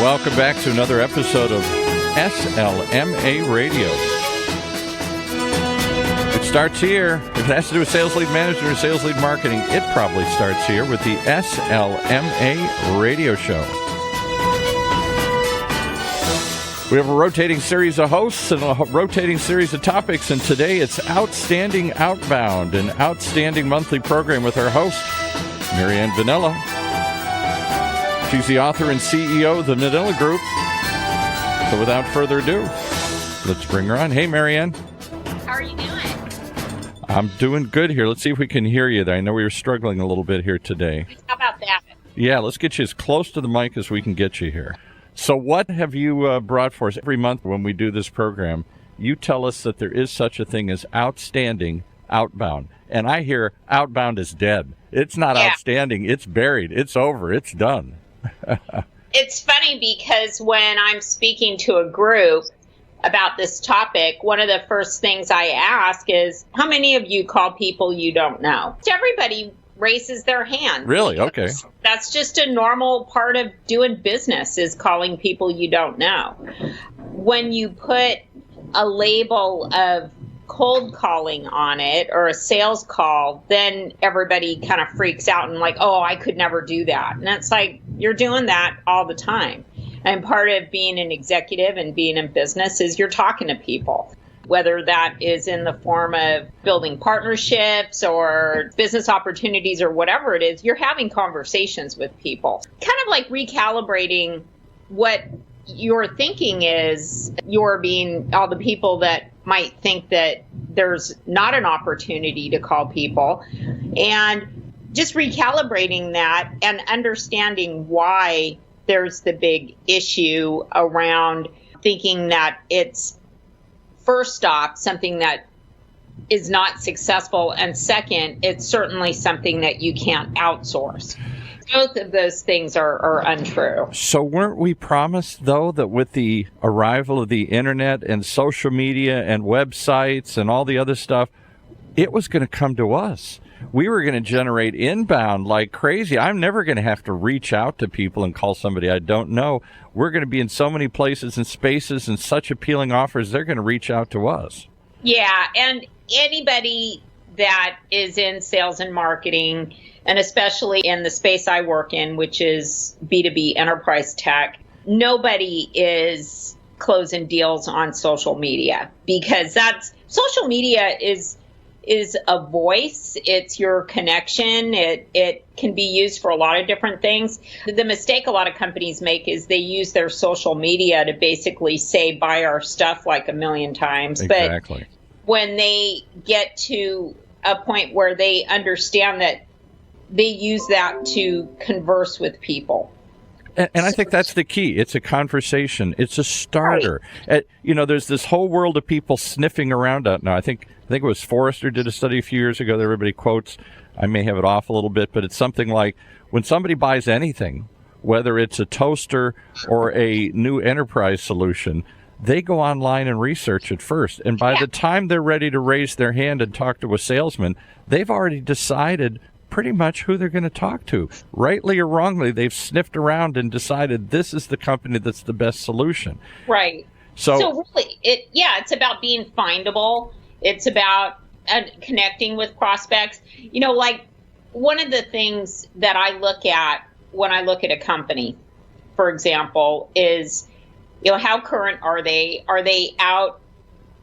welcome back to another episode of SLMA Radio. It starts here. If it has to do with sales lead management or sales lead marketing, it probably starts here with the SLMA Radio Show. We have a rotating series of hosts and a rotating series of topics, and today it's Outstanding Outbound, an outstanding monthly program with our host, Anne Vanella. She's the author and CEO of the Vanilla Group. So without further ado, let's bring her on. Hey, Marianne. How are you doing? I'm doing good here. Let's see if we can hear you there. I know we were struggling a little bit here today. How about that? Yeah, let's get you as close to the mic as we can get you here. So what have you brought for us? Every month when we do this program, you tell us that there is such a thing as outstanding outbound. And I hear outbound is dead. It's not outstanding. It's buried. It's over. It's done. It's funny because when I'm speaking to a group about this topic, one of the first things I ask is, how many of you call people you don't know? Everybody raises their hand. Really? Okay. That's just a normal part of doing business, is calling people you don't know. When you put a label of cold calling on it or a sales call, then everybody kind of freaks out and like, oh, I could never do that. And it's like, you're doing that all the time. And part of being an executive and being in business is you're talking to people, whether that is in the form of building partnerships or business opportunities or whatever it is. You're having conversations with people, kind of like recalibrating what your thinking is. You're being all the people that might think that there's not an opportunity to call people, and just recalibrating that and understanding why there's the big issue around thinking that it's, first off, something that is not successful, and second, it's certainly something that you can't outsource. Both of those things are untrue. So weren't we promised, though, that with the arrival of the internet and social media and websites and all the other stuff, it was going to come to us? We were going to generate inbound like crazy. I'm never going to have to reach out to people and call somebody I don't know. We're going to be in so many places and spaces and such appealing offers, they're going to reach out to us. Yeah, and anybody that is in sales and marketing, and especially in the space I work in, which is B2B enterprise tech, nobody is closing deals on social media, because social media is a voice. It's your connection. It can be used for a lot of different things. The mistake a lot of companies make is they use their social media to basically say, buy our stuff like a million times. Exactly. But when they get to a point where they understand that they use that to converse with people. And I think that's the key. It's a conversation. It's a starter. Right. There's this whole world of people sniffing around out now. I think it was Forrester did a study a few years ago that everybody quotes. I may have it off a little bit, but it's something like, when somebody buys anything, whether it's a toaster or a new enterprise solution, they go online and research it first. And by the time they're ready to raise their hand and talk to a salesman, they've already decided pretty much who they're going to talk to. Rightly or wrongly, they've sniffed around and decided this is the company that's the best solution. Right. So really, it's about being findable. It's about connecting with prospects. Like one of the things that I look at when I look at a company, for example, is, how current are they? Are they out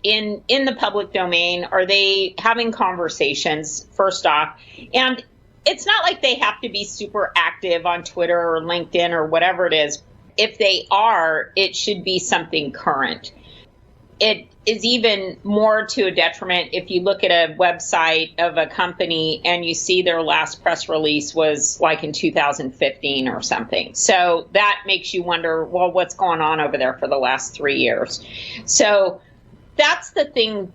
in the public domain? Are they having conversations, first off? And it's not like they have to be super active on Twitter or LinkedIn or whatever it is. If they are, it should be something current. It is even more to a detriment if you look at a website of a company and you see their last press release was like in 2015 or something. So that makes you wonder, well, what's going on over there for the last 3 years? So that's the thing,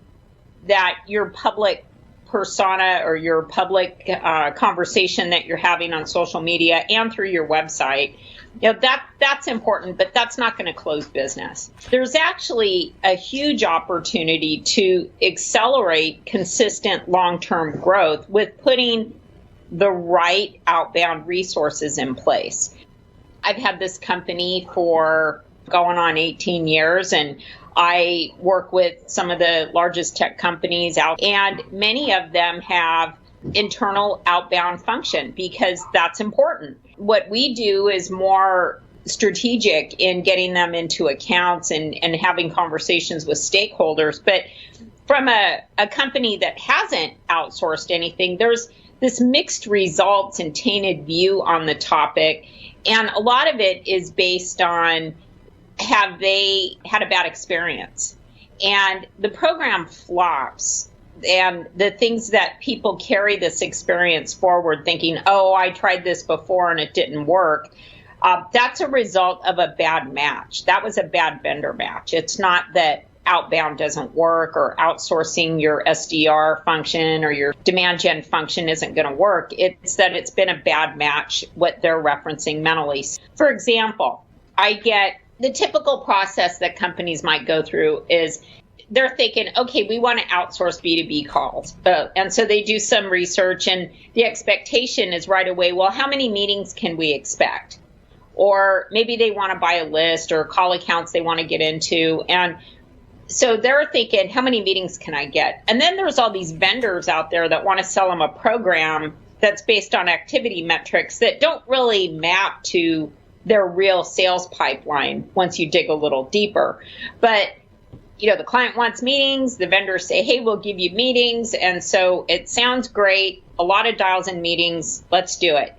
that your public persona or your public conversation that you're having on social media and through your website, that's important, but that's not going to close business. There's actually a huge opportunity to accelerate consistent long-term growth with putting the right outbound resources in place. I've had this company for going on 18 years, and I work with some of the largest tech companies out, and many of them have internal outbound function because that's important. What we do is more strategic in getting them into accounts and having conversations with stakeholders. But from a company that hasn't outsourced anything, there's this mixed results and tainted view on the topic. And a lot of it is based on, have they had a bad experience? And the program flops. And the things that people carry this experience forward thinking, oh, I tried this before and it didn't work. That's a result of a bad match. That was a bad vendor match. It's not that outbound doesn't work or outsourcing your SDR function or your demand gen function isn't going to work. It's that it's been a bad match, what they're referencing mentally. For example, I get the typical process that companies might go through is they're thinking, okay, we want to outsource B2B calls. And so they do some research, and the expectation is right away, well, how many meetings can we expect? Or maybe they want to buy a list or call accounts they want to get into. And so they're thinking, how many meetings can I get? And then there's all these vendors out there that want to sell them a program that's based on activity metrics that don't really map to their real sales pipeline once you dig a little deeper. But the client wants meetings, the vendors say, hey, we'll give you meetings. And so it sounds great, a lot of dials and meetings, let's do it.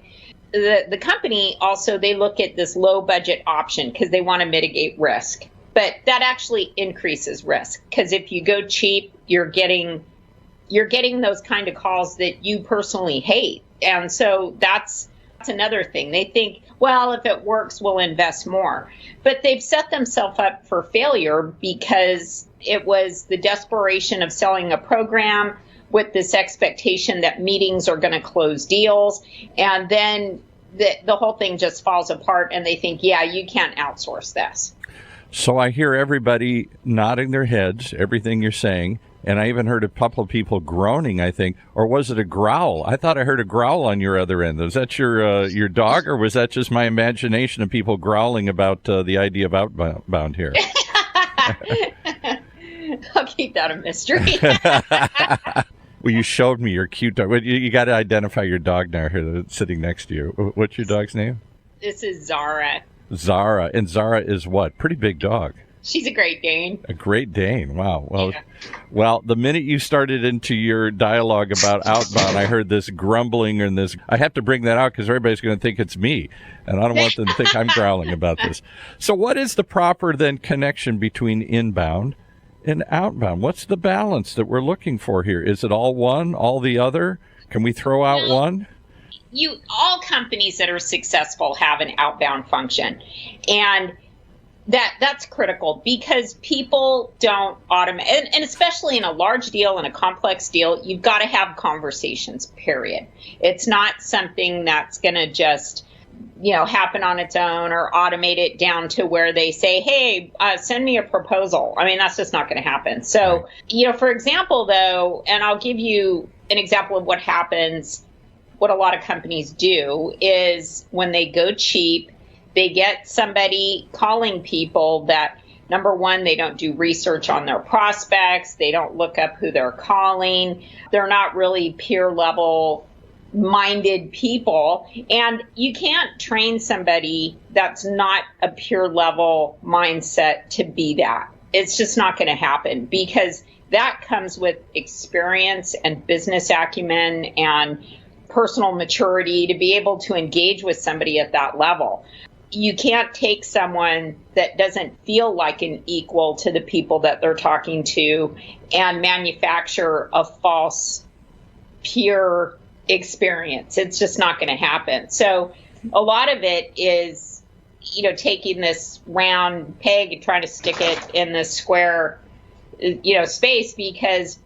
The company also, they look at this low budget option because they want to mitigate risk. But that actually increases risk because if you go cheap, you're getting those kind of calls that you personally hate. And so that's another thing. They think, well, if it works, we'll invest more. But they've set themselves up for failure because it was the desperation of selling a program with this expectation that meetings are going to close deals. And then the whole thing just falls apart and they think, yeah, you can't outsource this. So I hear everybody nodding their heads, everything you're saying. And I even heard a couple of people groaning, I think. Or was it a growl? I thought I heard a growl on your other end. Was that your dog, or was that just my imagination of people growling about the idea of Outbound here? I'll keep that a mystery. Well, you showed me your cute dog. You got to identify your dog now here that's sitting next to you. What's your dog's name? This is Zara. Zara. And Zara is what? Pretty big dog. She's a Great Dane. A Great Dane. Wow. Well, the minute you started into your dialogue about Outbound, I heard this grumbling and this. I have to bring that out because everybody's going to think it's me, and I don't want them to think I'm growling about this. So what is the proper, then, connection between inbound and outbound? What's the balance that we're looking for here? Is it all one, all the other? Can we throw out one? All companies that are successful have an outbound function. And that's critical because people don't automate, and especially in a large deal and a complex deal, you've got to have conversations, period. It's not something that's going to just, happen on its own or automate it down to where they say, hey, send me a proposal. I mean, that's just not going to happen. So, for example, though, and I'll give you an example of what happens, what a lot of companies do is when they go cheap, they get somebody calling people that, number one, they don't do research on their prospects. They don't look up who they're calling. They're not really peer level minded people. And you can't train somebody that's not a peer level mindset to be that. It's just not going to happen because that comes with experience and business acumen and personal maturity to be able to engage with somebody at that level. You can't take someone that doesn't feel like an equal to the people that they're talking to and manufacture a false peer experience. It's just not going to happen. So a lot of it is, taking this round peg and trying to stick it in this square, space, because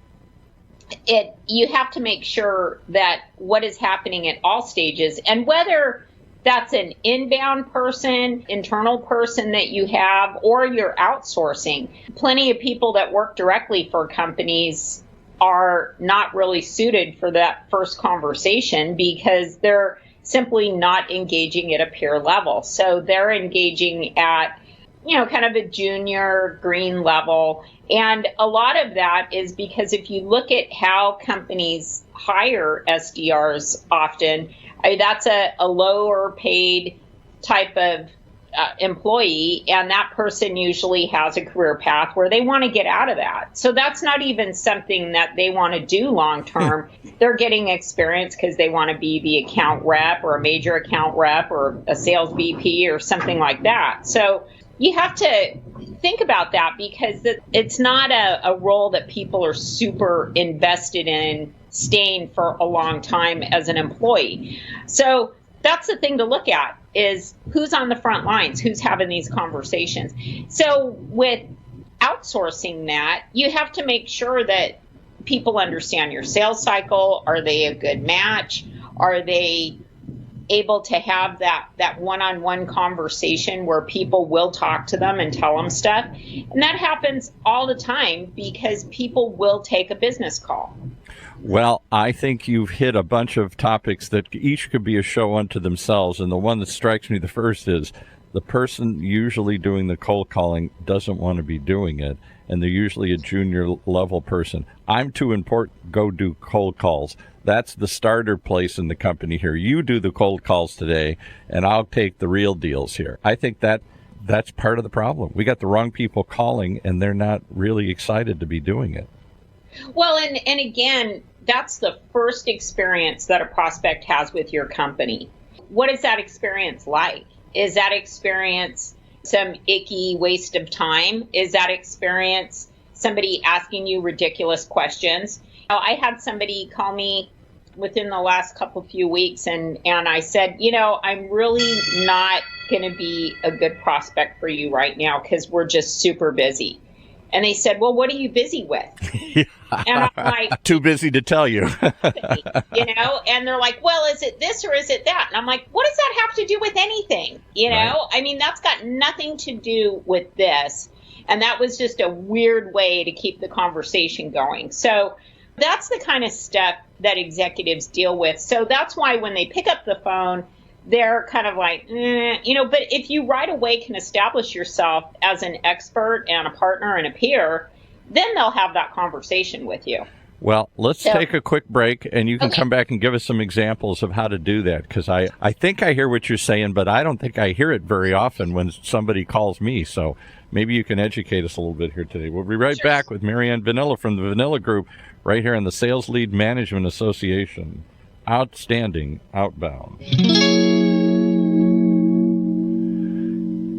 you have to make sure that what is happening at all stages, and whether that's an inbound person, internal person that you have, or you're outsourcing. Plenty of people that work directly for companies are not really suited for that first conversation because they're simply not engaging at a peer level. So they're engaging at, kind of a junior green level. And a lot of that is because if you look at how companies hire SDRs often, that's a lower paid type of employee, and that person usually has a career path where they want to get out of that. So that's not even something that they want to do long term. They're getting experience because they want to be the account rep or a major account rep or a sales VP or something like that. So you have to think about that because it's not a role that people are super invested in staying for a long time as an employee. So that's the thing to look at, is who's on the front lines, who's having these conversations. So with outsourcing that, you have to make sure that people understand your sales cycle. Are they a good match? Are they able to have that one-on-one conversation where people will talk to them and tell them stuff? And that happens all the time because people will take a business call. Well, I think you've hit a bunch of topics that each could be a show unto themselves. And the one that strikes me the first is the person usually doing the cold calling doesn't want to be doing it. And they're usually a junior level person. I'm too important, go do cold calls. That's the starter place in the company here. You do the cold calls today, and I'll take the real deals here. I think that's part of the problem. We got the wrong people calling, and they're not really excited to be doing it. Well, and again, that's the first experience that a prospect has with your company. What is that experience like? Is that experience some icky waste of time? Is that experience somebody asking you ridiculous questions? I had somebody call me within the last few weeks, and I said, I'm really not going to be a good prospect for you right now because we're just super busy. And they said, well, what are you busy with? And I'm like, too busy to tell you. And they're like, well, is it this or is it that? And I'm like, what does that have to do with anything? Right. I mean, that's got nothing to do with this. And that was just a weird way to keep the conversation going. So that's the kind of stuff that executives deal with. So that's why when they pick up the phone, they're kind of like, but if you right away can establish yourself as an expert and a partner and a peer, then they'll have that conversation with you. Well, let's take a quick break, and you can come back and give us some examples of how to do that, because I think I hear what you're saying, but I don't think I hear it very often when somebody calls me. So maybe you can educate us a little bit here today. We'll be right back with Anne Vanella from the Vanilla Group right here in the Sales Lead Management Association. Outstanding Outbound.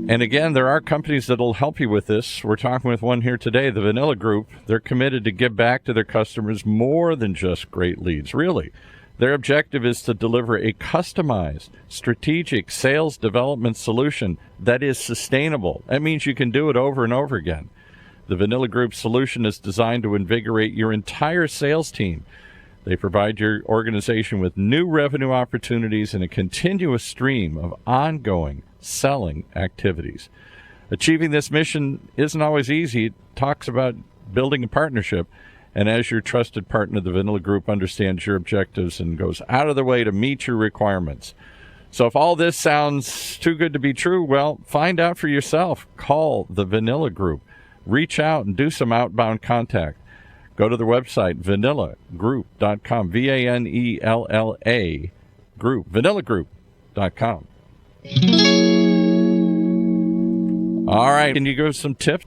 And again, there are companies that will help you with this. We're talking with one here today, the Vanilla Group. They're committed to give back to their customers more than just great leads, really. Their objective is to deliver a customized, strategic sales development solution that is sustainable. That means you can do it over and over again. The Vanilla Group solution is designed to invigorate your entire sales team. They provide your organization with new revenue opportunities and a continuous stream of ongoing selling activities. Achieving this mission isn't always easy. It talks about building a partnership. And as your trusted partner, the Vanilla Group understands your objectives and goes out of the way to meet your requirements. So if all this sounds too good to be true, well, find out for yourself. Call the Vanilla Group. Reach out and do some outbound contact. Go to the website, vanillagroup.com, VANELLA group, vanillagroup.com. All right. Can you give us some tips?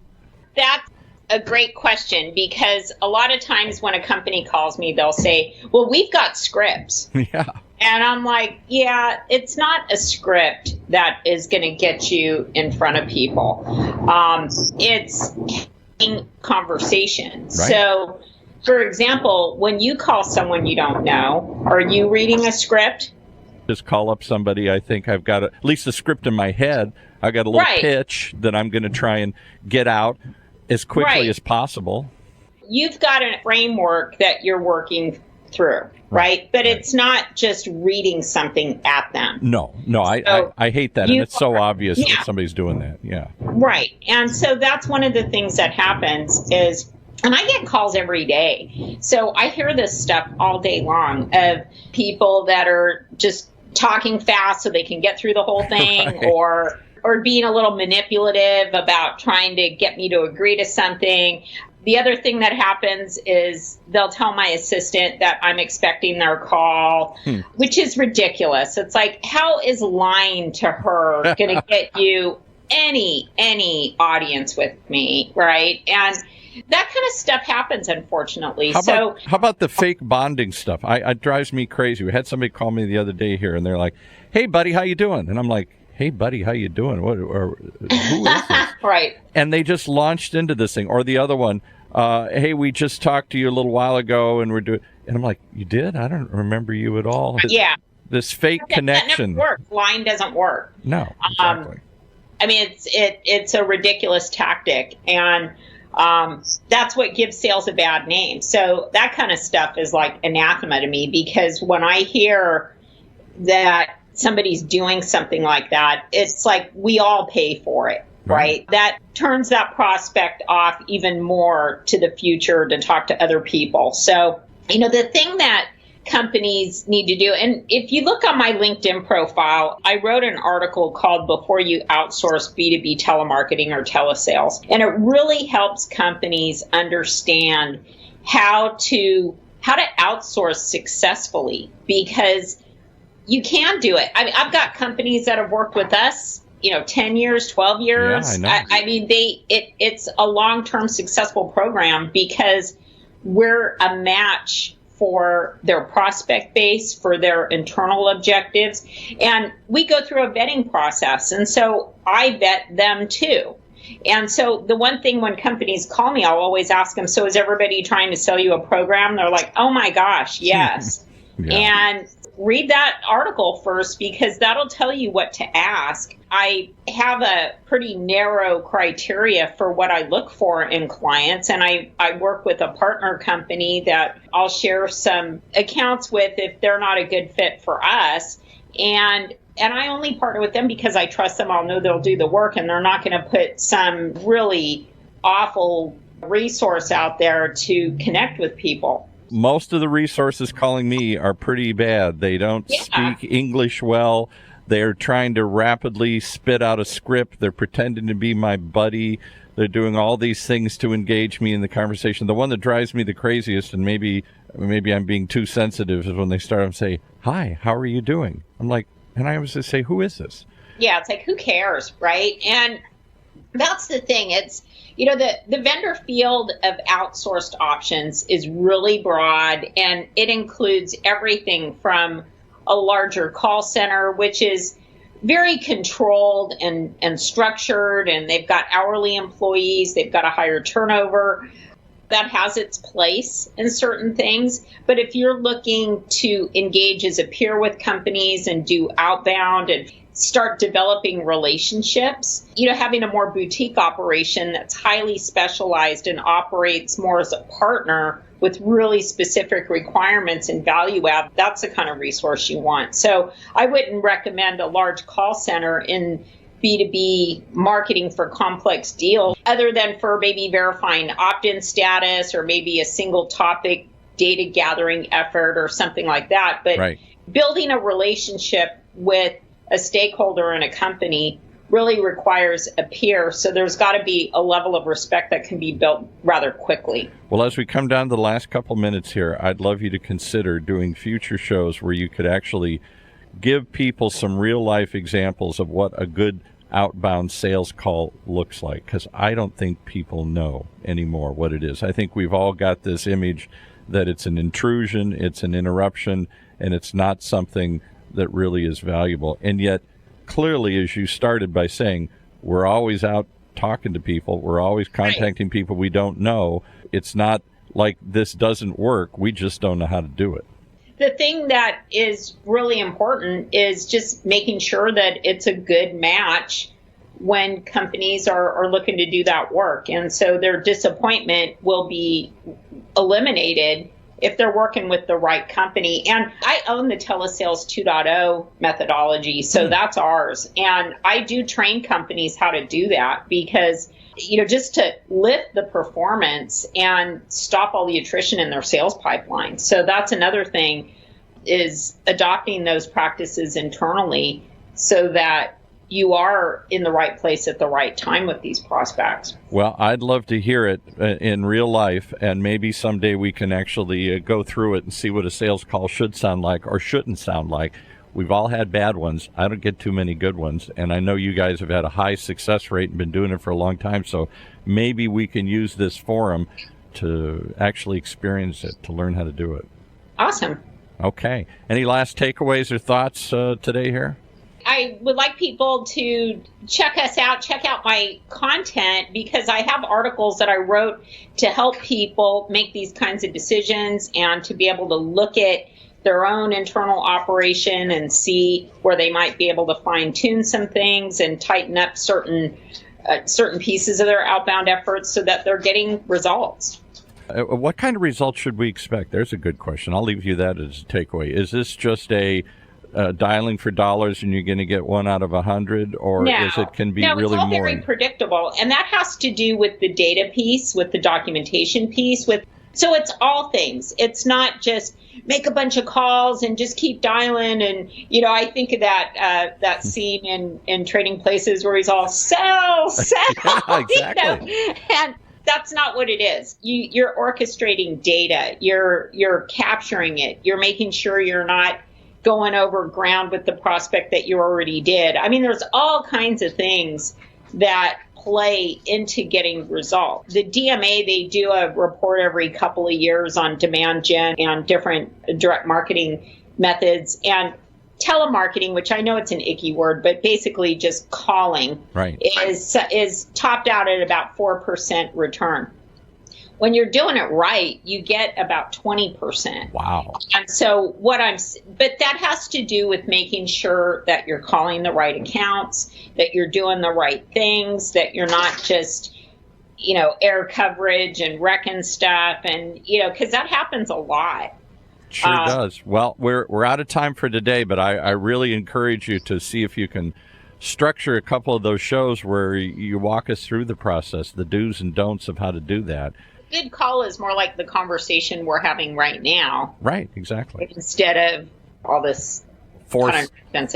That's a great question, because a lot of times when a company calls me, they'll say, well, we've got scripts. Yeah. And I'm like, yeah, it's not a script that is going to get you in front of people. It's conversations. Right. So, for example, when you call someone you don't know, are you reading a script? Just call up somebody. I think I've got at least a script in my head. I got a little pitch that I'm going to try and get out as quickly as possible. You've got a framework that you're working through, right? But it's not just reading something at them. No, I hate that. And it's so obvious that somebody's doing that. Yeah. Right. And so that's one of the things that happens is, and I get calls every day. So I hear this stuff all day long of people that are just talking fast so they can get through the whole thing, right, or being a little manipulative about trying to get me to agree to something. The other thing that happens is they'll tell my assistant that I'm expecting their call, which is ridiculous. It's like, how is lying to her going to get you any audience with me, right? And that kind of stuff happens, unfortunately. How about the fake bonding stuff? It drives me crazy. We had somebody call me the other day here, and they're like, "Hey, buddy, how you doing?" And I'm like, "Hey, buddy, how you doing? Who is this?" Right. And they just launched into this thing. Or the other one, "Hey, we just talked to you a little while ago, and we're doing." And I'm like, "You did? I don't remember you at all." Yeah. This fake connection. That never works. Lying doesn't work. No, exactly. I mean, it's a ridiculous tactic, and that's what gives sales a bad name. So that kind of stuff is like anathema to me, because when I hear that somebody's doing something like that, it's like we all pay for it, right? That turns that prospect off even more to the future to talk to other people. So, the thing that companies need to do, and if you look on my LinkedIn profile, I wrote an article called Before You Outsource B2B Telemarketing or Telesales, and it really helps companies understand how to outsource successfully, because you can do it. I mean, I've got companies that have worked with us, 10 years, 12 years. Yeah, I know. I mean, it's a long-term successful program because we're a match for their prospect base, for their internal objectives. And we go through a vetting process. And so I vet them too. And so the one thing when companies call me, I'll always ask them, "So is everybody trying to sell you a program?" They're like, "Oh my gosh, yes." Yeah. And read that article first, because that'll tell you what to ask. I have a pretty narrow criteria for what I look for in clients, and I work with a partner company that I'll share some accounts with if they're not a good fit for us. And I only partner with them because I trust them. I'll know they'll do the work, and they're not going to put some really awful resource out there to connect with people. Most of the resources calling me are pretty bad. They don't speak English well. They're trying to rapidly spit out a script. They're pretending to be my buddy. They're doing all these things to engage me in the conversation. The one that drives me the craziest, and maybe I'm being too sensitive, is when they start and say, "Hi, how are you doing?" I'm like, and I always just say, "Who is this?" Yeah, it's like, who cares, right? And that's the thing. It's, the vendor field of outsourced options is really broad, and it includes everything from a larger call center, which is very controlled and structured, and they've got hourly employees, they've got a higher turnover. That has its place in certain things. But if you're looking to engage as a peer with companies and do outbound and start developing relationships, having a more boutique operation that's highly specialized and operates more as a partner with really specific requirements and value add, that's the kind of resource you want. So I wouldn't recommend a large call center in B2B marketing for complex deals, other than for maybe verifying opt-in status or maybe a single topic data gathering effort or something like that. But building a relationship with a stakeholder in a company really requires a peer. So there's got to be a level of respect that can be built rather quickly. Well, as we come down to the last couple minutes here, I'd love you to consider doing future shows where you could actually give people some real life examples of what a good outbound sales call looks like, because I don't think people know anymore what it is. I think we've all got this image that it's an intrusion, it's an interruption, and it's not something that really is valuable. And yet, clearly, as you started by saying, we're always out talking to people, we're always contacting people we don't know. It's not like this doesn't work, we just don't know how to do it. The thing that is really important is just making sure that it's a good match when companies are looking to do that work. And so their disappointment will be eliminated if they're working with the right company. And I own the Telesales 2.0 methodology, so that's ours. And I do train companies how to do that because, just to lift the performance and stop all the attrition in their sales pipeline. So that's another thing. is adopting those practices internally so that you are in the right place at the right time with these prospects. Well, I'd love to hear it in real life, and maybe someday we can actually go through it and see what a sales call should sound like or shouldn't sound like. We've all had bad ones. I don't get too many good ones, and I know you guys have had a high success rate and been doing it for a long time, so maybe we can use this forum to actually experience it, to learn how to do it. Awesome. Okay. Any last takeaways or thoughts today here? I would like people to check us out, check out my content, because I have articles that I wrote to help people make these kinds of decisions and to be able to look at their own internal operation and see where they might be able to fine tune some things and tighten up certain pieces of their outbound efforts so that they're getting results. What kind of results should we expect? There's a good question. I'll leave you that as a takeaway. Is this just a dialing for dollars and you're going to get 1 out of 100, or is it can be really more? No, it's all very predictable, and that has to do with the data piece, with the documentation piece. So it's all things. It's not just make a bunch of calls and just keep dialing. And I think of that scene in Trading Places where he's all sell. Yeah, exactly. And that's not what it is. You're orchestrating data. You're capturing it. You're making sure you're not going over ground with the prospect that you already did. I mean, there's all kinds of things that play into getting results. The DMA, they do a report every couple of years on demand gen and different direct marketing methods, and telemarketing, which I know it's an icky word, but basically just calling, right, is topped out at about 4% return. When you're doing it right, you get about 20%. Wow. And so but that has to do with making sure that you're calling the right accounts, that you're doing the right things, that you're not just, air coverage and wrecking stuff. And, because that happens a lot. Sure does. Well, we're out of time for today, but I really encourage you to see if you can structure a couple of those shows where you walk us through the process, the do's and don'ts of how to do that. Good call is more like the conversation we're having right now. Right, exactly. Instead of all this forced and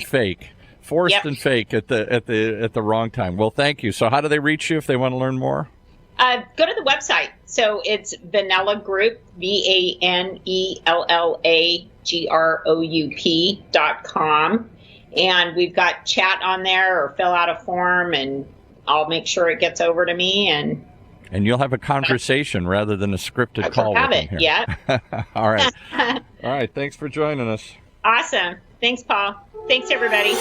fake and fake at the wrong time. Well, thank you. So how do they reach you if they want to learn more? Go to the website. So it's Vanella Group, VANELLAGROUP.com. And we've got chat on there, or fill out a form, and I'll make sure it gets over to me. And you'll have a conversation rather than a scripted call with them here. Yeah. All right. All right. Thanks for joining us. Awesome. Thanks, Paul. Thanks, everybody.